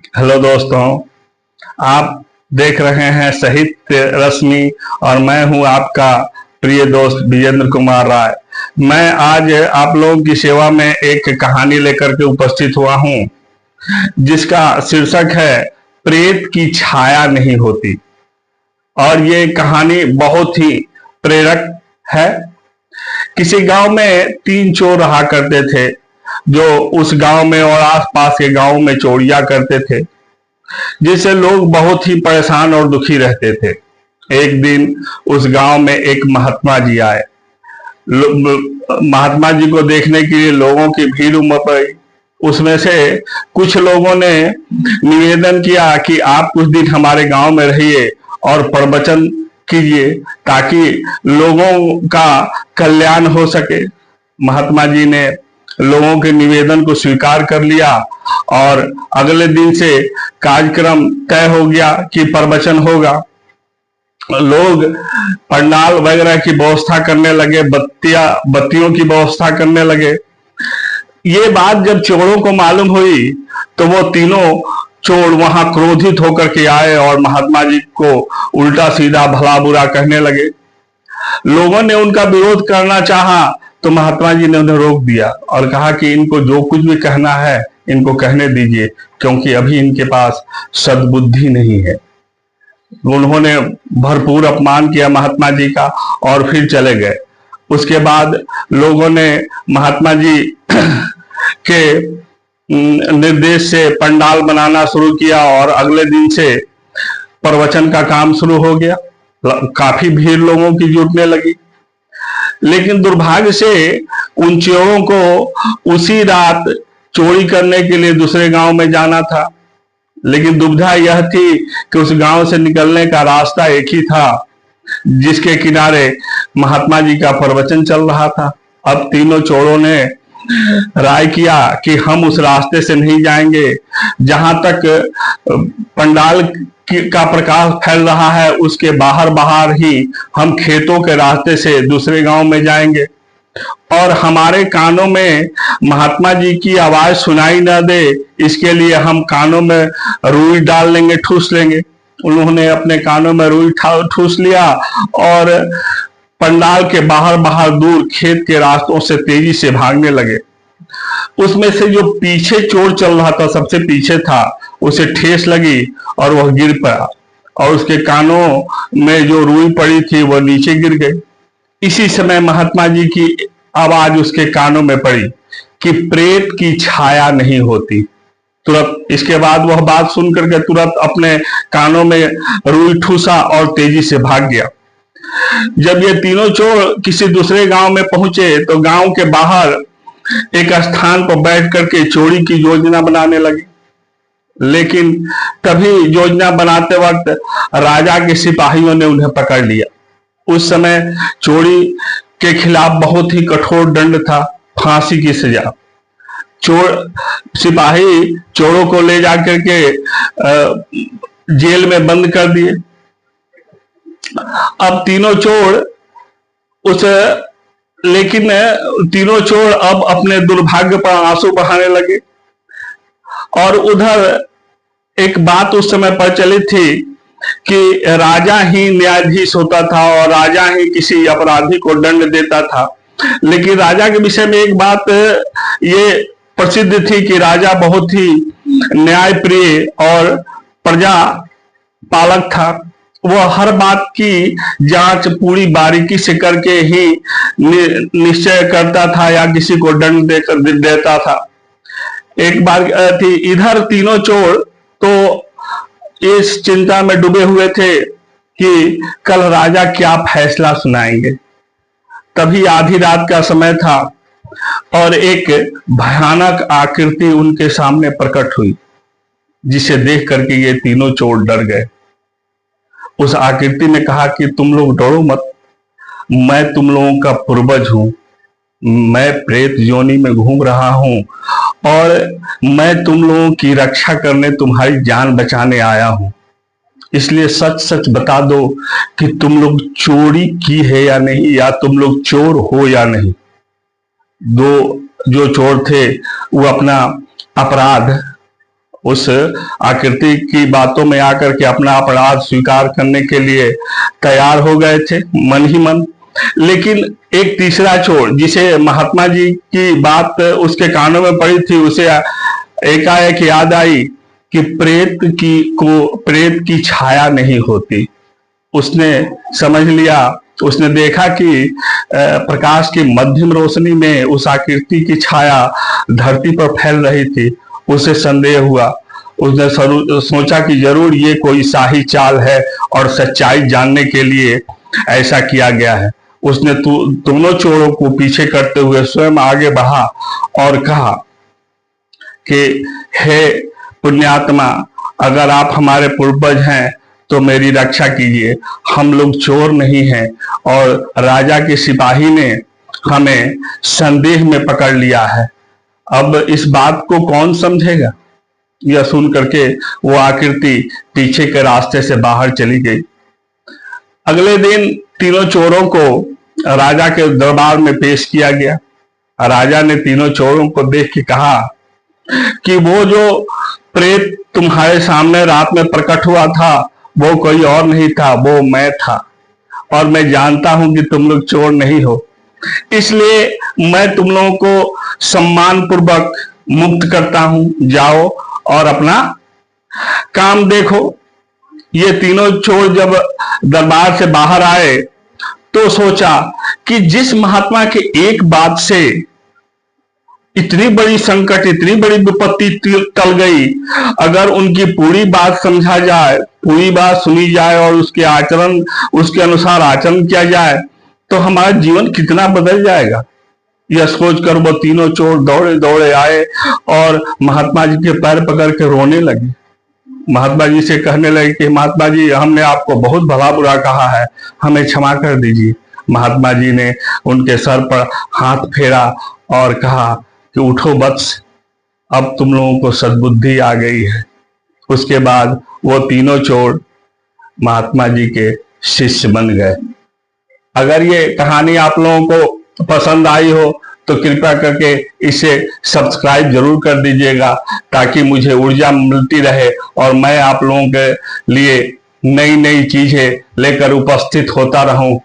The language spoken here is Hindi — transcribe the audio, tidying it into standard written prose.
हेलो दोस्तों, आप देख रहे हैं साहित्य रश्मि और मैं हूं आपका प्रिय दोस्त विजेंद्र कुमार राय। मैं आज आप लोगों की सेवा में एक कहानी लेकर के उपस्थित हुआ हूं, जिसका शीर्षक है प्रेत की छाया नहीं होती। और ये कहानी बहुत ही प्रेरक है। किसी गांव में तीन चोर रहा करते थे, जो उस गांव में और आसपास के गांवों में चोरियां करते थे, जिससे लोग बहुत ही परेशान और दुखी रहते थे। एक दिन उस गांव में एक महात्मा जी आए। महात्मा जी को देखने के लिए लोगों की भीड़ उमड़ पड़ी। उसमें से कुछ लोगों ने निवेदन किया कि आप कुछ दिन हमारे गांव में रहिए और प्रवचन कीजिए, ताकि लोगों का कल्याण हो सके। महात्मा जी ने लोगों के निवेदन को स्वीकार कर लिया और अगले दिन से कार्यक्रम तय हो गया कि प्रवचन होगा। लोग पंडाल वगैरह की व्यवस्था करने लगे, बत्तियों की व्यवस्था करने लगे। ये बात जब चोरों को मालूम हुई तो वो तीनों चोर वहां क्रोधित होकर के आए और महात्मा जी को उल्टा सीधा भला बुरा कहने लगे। लोगों ने उनका विरोध करना चाहा तो महात्मा जी ने उन्हें रोक दिया और कहा कि इनको जो कुछ भी कहना है इनको कहने दीजिए, क्योंकि अभी इनके पास सद्बुद्धि नहीं है। उन्होंने भरपूर अपमान किया महात्मा जी का और फिर चले गए। उसके बाद लोगों ने महात्मा जी के निर्देश से पंडाल बनाना शुरू किया और अगले दिन से प्रवचन का काम शुरू हो गया। काफी भीड़ लोगों की जुटने लगी। लेकिन दुर्भाग्य से उन चोरों को उसी रात चोरी करने के लिए दूसरे गांव में जाना था। लेकिन दुविधा यह थी कि उस गांव से निकलने का रास्ता एक ही था, जिसके किनारे महात्मा जी का प्रवचन चल रहा था। अब तीनों चोरों ने राय किया कि हम उस रास्ते से नहीं जाएंगे। जहां तक पंडाल का प्रकाश फैल रहा है उसके बाहर बाहर ही हम खेतों के रास्ते से दूसरे गांव में जाएंगे, और हमारे कानों में महात्मा जी की आवाज सुनाई न दे, इसके लिए हम कानों में रुई डाल लेंगे, ठूस लेंगे। उन्होंने अपने कानों में रुई ठूस लिया और पंडाल के बाहर बाहर दूर खेत के रास्तों से तेजी से भागने लगे। उसमें से जो पीछे चोर चल रहा था, सबसे पीछे था, उसे ठेस लगी और वह गिर पड़ा और उसके कानों में जो रुई पड़ी थी वह नीचे गिर गई। इसी समय महात्मा जी की आवाज उसके कानों में पड़ी कि प्रेत की छाया नहीं होती। तुरंत इसके बाद वह बात सुनकर के तुरंत अपने कानों में रुई ठूसा और तेजी से भाग गया। जब ये तीनों चोर किसी दूसरे गांव में पहुंचे तो गांव के बाहर एक स्थान पर बैठ करके चोरी की योजना बनाने लगे। लेकिन तभी योजना बनाते वक्त राजा के सिपाहियों ने उन्हें पकड़ लिया। उस समय चोरी के खिलाफ बहुत ही कठोर दंड था, फांसी की सजा। सिपाही चोरों को ले जाकर के जेल में बंद कर दिए। अब तीनों चोर अब अपने दुर्भाग्य पर आंसू बहाने लगे। और उधर एक बात उस समय प्रचलित थी कि राजा ही न्यायाधीश होता था और राजा ही किसी अपराधी को दंड देता था। लेकिन राजा के विषय में एक बात ये प्रसिद्ध थी कि राजा बहुत ही न्यायप्रिय और प्रजा पालक था। वह हर बात की जांच पूरी बारीकी से करके ही निश्चय करता था या किसी को दंड देता था। एक बार थी, इधर तीनों चोर तो इस चिंता में डूबे हुए थे कि कल राजा क्या फैसला सुनाएंगे। तभी आधी रात का समय था और एक भयानक आकृति उनके सामने प्रकट हुई, जिसे देख करके ये तीनों चोर डर गए। उस आकृति ने कहा कि तुम लोग डरो मत, मैं तुम लोगों का पूर्वज हूं। मैं प्रेत योनि में घूम रहा हूं और मैं तुम लोगों की रक्षा करने, तुम्हारी जान बचाने आया हूं। इसलिए सच सच बता दो कि तुम लोग चोरी की है या नहीं, या तुम लोग चोर हो या नहीं। दो जो चोर थे वो अपना अपराध उस आकृति की बातों में आकर के अपना अपराध स्वीकार करने के लिए तैयार हो गए थे मन ही मन। लेकिन एक तीसरा चोर जिसे महात्मा जी की बात उसके कानों में पड़ी थी, उसे एकाएक याद आई कि प्रेत की छाया नहीं होती। उसने समझ लिया, उसने देखा कि प्रकाश की मध्यम रोशनी में उस आकृति की छाया धरती पर फैल रही थी। उसे संदेह हुआ। उसने सोचा कि जरूर ये कोई शाही चाल है और सच्चाई जानने के लिए ऐसा किया गया है। उसने दोनों चोरों को पीछे करते हुए स्वयं आगे बढ़ा और कहा कि हे पुण्यात्मा, अगर आप हमारे पूर्वज हैं तो मेरी रक्षा कीजिए। हम लोग चोर नहीं हैं और राजा के सिपाही ने हमें संदेह में पकड़ लिया है। अब इस बात को कौन समझेगा? यह सुन करके वो आकृति पीछे के रास्ते से बाहर चली गई। अगले दिन तीनों चोरों को राजा के दरबार में पेश किया गया। राजा ने तीनों चोरों को देख के कहा कि वो जो प्रेत तुम्हारे सामने रात में प्रकट हुआ था वो कोई और नहीं था, वो मैं था। और मैं जानता हूं कि तुम लोग चोर नहीं हो, इसलिए मैं तुम लोगों को सम्मान पूर्वक मुक्त करता हूं। जाओ और अपना काम देखो। ये तीनों चोर जब दरबार से बाहर आए तो सोचा कि जिस महात्मा के एक बात से इतनी बड़ी संकट, इतनी बड़ी विपत्ति टल गई, अगर उनकी पूरी बात समझा जाए, पूरी बात सुनी जाए और उसके आचरण, उसके अनुसार आचरण किया जाए तो हमारा जीवन कितना बदल जाएगा। यह सोचकर वो तीनों चोर दौड़े दौड़े आए और महात्मा जी के पैर पकड़ के रोने लगे। महात्मा जी से कहने लगे कि महात्मा जी, हमने आपको बहुत भला बुरा कहा है, हमें क्षमा कर दीजिए। महात्मा जी ने उनके सर पर हाथ फेरा और कहा कि उठो वत्स, अब तुम लोगों को सद्बुद्धि आ गई है। उसके बाद वो तीनों चोर महात्मा जी के शिष्य बन गए। अगर ये कहानी आप लोगों को पसंद आई हो तो कृपया करके इसे सब्सक्राइब जरूर कर दीजिएगा, ताकि मुझे ऊर्जा मिलती रहे और मैं आप लोगों के लिए नई नई चीजें लेकर उपस्थित होता रहूं।